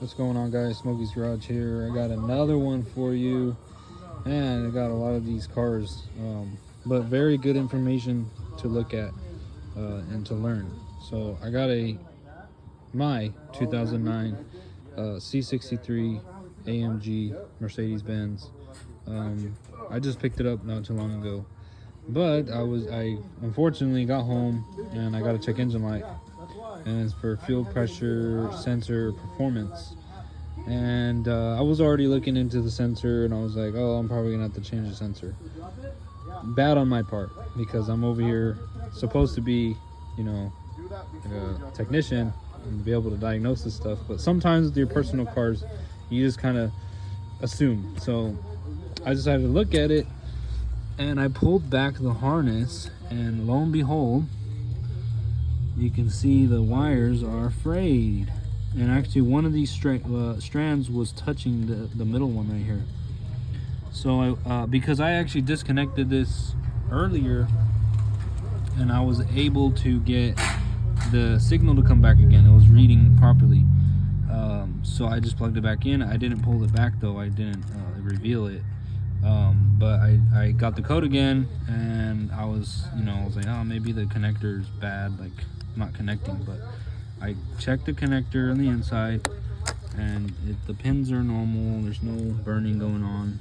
What's going on, guys? Smokey's Garage here. I got another one for you, and I got a lot of these cars, but very good information to look at and to learn. So I got my 2009 C63 AMG Mercedes-Benz. I just picked it up not too long ago, but I unfortunately got home and I got a check engine light, and it's for fuel pressure sensor performance. And I was already looking into the sensor, and I was like, oh, I'm probably gonna have to change the sensor. Bad on my part, because I'm over here supposed to be, a technician and be able to diagnose this stuff, but sometimes with your personal cars you just kind of assume. So I decided to look at it, and I pulled back the harness, and lo and behold, you can see the wires are frayed. And actually one of these strands was touching the middle one right here. So because I actually disconnected this earlier, and I was able to get the signal to come back again. It was reading properly. So I just plugged it back in. I didn't pull it back though. I didn't reveal it. But I got the code again, and I was like, oh, maybe the connector is bad, like not connecting. But I checked the connector on the inside, and the pins are normal. There's no burning going on.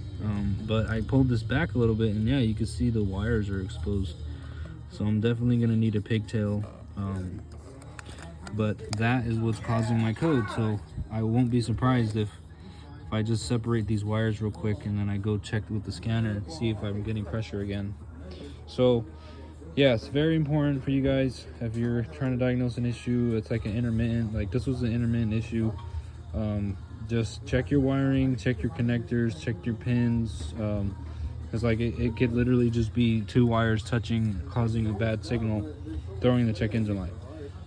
But I pulled this back a little bit, and yeah, you can see the wires are exposed. So I'm definitely gonna need a pigtail. But that is what's causing my code. So I won't be surprised if I just separate these wires real quick, and then I go check with the scanner and see if I'm getting pressure again. So yeah, it's very important for you guys if you're trying to diagnose an issue. It's like an intermittent, like this was an intermittent issue. Just check your wiring, check your connectors, check your pins, because like it could literally just be two wires touching, causing a bad signal, throwing the check engine light.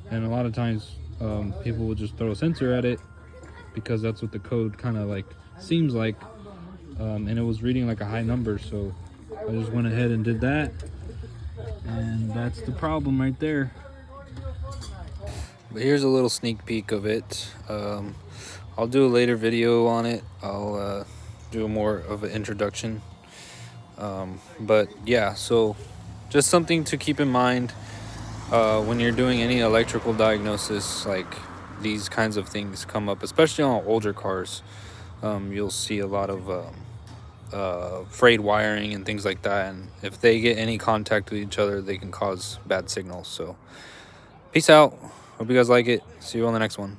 And a lot of times people will just throw a sensor at it because that's what the code kind of like seems like, and it was reading like a high number, so I just went ahead and did that. And that's the problem right there. But here's a little sneak peek of it. I'll do a later video on it. I'll do more of an introduction. But yeah, so just something to keep in mind when you're doing any electrical diagnosis. Like these kinds of things come up, especially on older cars. You'll see a lot of frayed wiring and things like that, and if they get any contact with each other, they can cause bad signals. So peace out, hope you guys like it, see you on the next one.